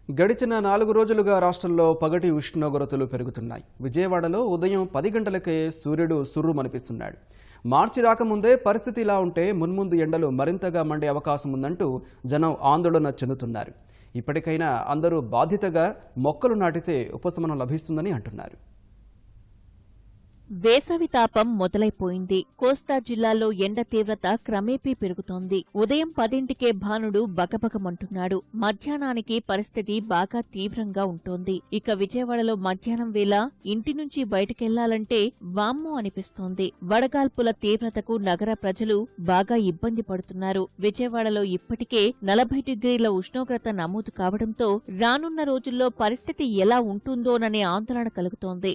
గడిచిన 4 రోజులుగా రాష్ట్రంలో పగటి ఉష్ణోగ్రతలు పెరుగుతున్నాయి. విజయవాడలో ఉదయం 10 గంటలకే సూర్యుడు సుర్రుమనిపిస్తున్నాడు. మార్చి రాకముందే పరిస్థితి ఇలా ఉంటే మున్ముందు ఎండలు మరింతగా మండే అవకాశం ఉందంటూ జనం ఆందోళన చెందుతున్నారు. ఇప్పటికైనా అందరూ బాధ్యతగా మొక్కలు నాటితే ఉపశమనం లభిస్తుందని అంటున్నారు. వేసవి తాపం మొదలైపోయింది. కోస్తా జిల్లాలో ఎండ తీవ్రత క్రమేపీ పెరుగుతోంది. ఉదయం 10ంటికే భానుడు బకబకమంటున్నాడు. మధ్యాహ్నానికి పరిస్థితి బాగా తీవ్రంగా ఉంటోంది. ఇక విజయవాడలో మధ్యాహ్నం వేళ ఇంటి నుంచి బయటకెళ్లాలంటే వామ్మో అనిపిస్తోంది. వడగాల్పుల తీవ్రతకు నగర ప్రజలు బాగా ఇబ్బంది పడుతున్నారు. విజయవాడలో ఇప్పటికే 40 డిగ్రీల ఉష్ణోగ్రత నమోదు కావడంతో రానున్న రోజుల్లో పరిస్థితి ఎలా ఉంటుందోననే ఆందోళన కలుగుతోంది.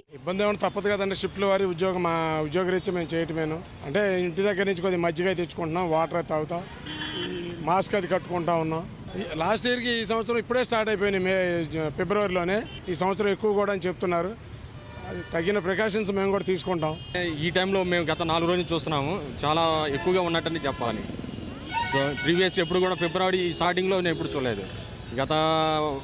మా ఉద్యోగరీత్యా మేము చేయటమేను అంటే ఇంటి దగ్గర నుంచి కొద్దిగా మజ్జిగ తెచ్చుకుంటున్నాం, వాటర్ తాగుతా, మాస్క్ అది కట్టుకుంటా ఉన్నాం. లాస్ట్ ఇయర్కి ఈ సంవత్సరం ఇప్పుడే స్టార్ట్ అయిపోయినాయి, ఫిబ్రవరిలోనే. ఈ సంవత్సరం ఎక్కువ కూడా అని చెప్తున్నారు. తగిన ప్రికాషన్స్ మేము కూడా తీసుకుంటాం. ఈ టైంలో మేము గత 4 రోజులు చూస్తున్నాము, చాలా ఎక్కువగా ఉన్నట్టని చెప్పాలి. సో ప్రీవియస్ ఎప్పుడు కూడా ఫిబ్రవరి స్టార్టింగ్లో నేను ఎప్పుడు చూడలేదు. గత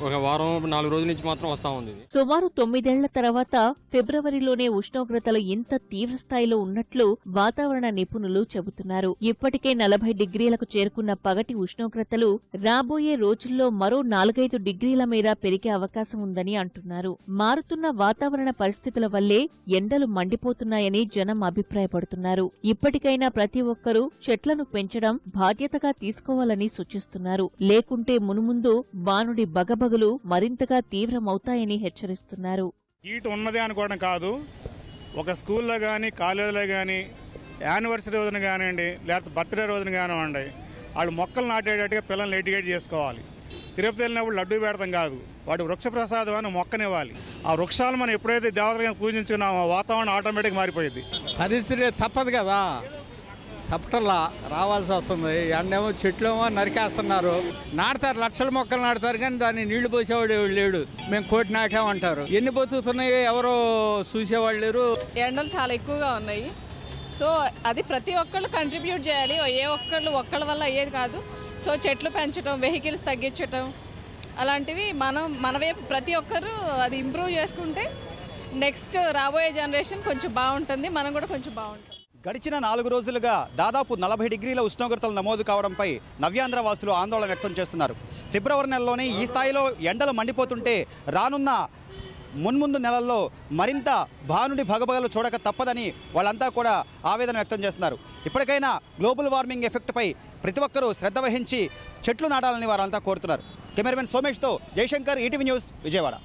ఒక వారం 4 రోజుల నుంచి మాత్రం వస్తా ఉంది. సుమారు 9 ఏళ్ల తర్వాత ఫిబ్రవరిలోనే ఉష్ణోగ్రతలు ఇంత తీవ్ర స్థాయిలో ఉన్నట్లు వాతావరణ నిపుణులు చెబుతున్నారు. ఇప్పటికే 40 డిగ్రీలకు చేరుకున్న పగటి ఉష్ణోగ్రతలు రాబోయే రోజుల్లో మరో 4-5 డిగ్రీల మేర పెరిగే అవకాశం ఉందని అంటున్నారు. మారుతున్న వాతావరణ పరిస్థితుల వల్లే ఎండలు మండిపోతున్నాయని జనం అభిప్రాయపడుతున్నారు. ఇప్పటికైనా ప్రతి ఒక్కరూ చెట్లను పెంచడం బాధ్యతగా తీసుకోవాలని సూచిస్తున్నారు. లేకుంటే మునుముందు బానుడి బగబగులు మరింతగా తీవ్రమవుతాయని హెచ్చరిస్తున్నారు. హీట్ ఉన్నదే అనుకోవడం కాదు, ఒక స్కూల్లో కానీ కాలేజీలో కానీ యానివర్సరీ రోజున కానివ్వండి, లేకపోతే బర్త్డే రోజున కానివ్వండి, వాళ్ళు మొక్కలు నాటేటట్టుగా పిల్లల్ని ఎడ్యుకేట్ చేసుకోవాలి. తిరుపతి వెళ్ళినప్పుడు లడ్డూ పెడతాం కాదు, వాడు వృక్ష ప్రసాదం అని మొక్కనివ్వాలి. ఆ వృక్షాలు మనం ఎప్పుడైతే దేవతలుగా పూజించుకున్నామో వాతావరణం ఆటోమేటిక్గా మారిపోయింది. పరిస్థితి తప్పదు కదా, తప్పటల్లా రావాల్సి వస్తుంది. ఎండేమో చెట్లేమో నరికేస్తున్నారు. నాటుతారు, లక్షల మొక్కలు నాటుతారు, కానీ దాన్ని నీళ్లు పోసేవాడు లేడు. మేము కోటి నాటామంటారు. ఎన్ని బతుకుతున్నాయో ఎవరో చూసేవాళ్ళు లేరు. ఎండలు చాలా ఎక్కువగా ఉన్నాయి. సో అది ప్రతి ఒక్కళ్ళు కంట్రిబ్యూట్ చేయాలి. ఒక్కళ్ళ వల్ల అయ్యేది కాదు. సో చెట్లు పెంచడం, వెహికల్స్ తగ్గించడం, అలాంటివి మన వైపు ప్రతి ఒక్కరు అది ఇంప్రూవ్ చేసుకుంటే నెక్స్ట్ రాబోయే జనరేషన్ కొంచెం బాగుంటుంది, మనం కూడా కొంచెం బాగుంటుంది. గడిచిన 4 రోజులుగా దాదాపు 40 డిగ్రీల ఉష్ణోగ్రతలు నమోదు కావడంపై నవ్యాంధ్ర వాసులు ఆందోళన వ్యక్తం చేస్తున్నారు. ఫిబ్రవరి నెలలోనే ఈ స్థాయిలో ఎండలు మండిపోతుంటే రానున్న మున్ముందు నెలల్లో మరింత భానుడి భగభగలు చూడక తప్పదని వాళ్ళంతా కూడా ఆవేదన వ్యక్తం చేస్తున్నారు. ఇప్పటికైనా గ్లోబల్ వార్మింగ్ ఎఫెక్ట్పై ప్రతి ఒక్కరూ శ్రద్ధ వహించి చెట్లు నాటాలని వారంతా కోరుతున్నారు. కెమెరామెన్ సోమేష్తో జయశంకర్, ఈటీవీ న్యూస్, విజయవాడ.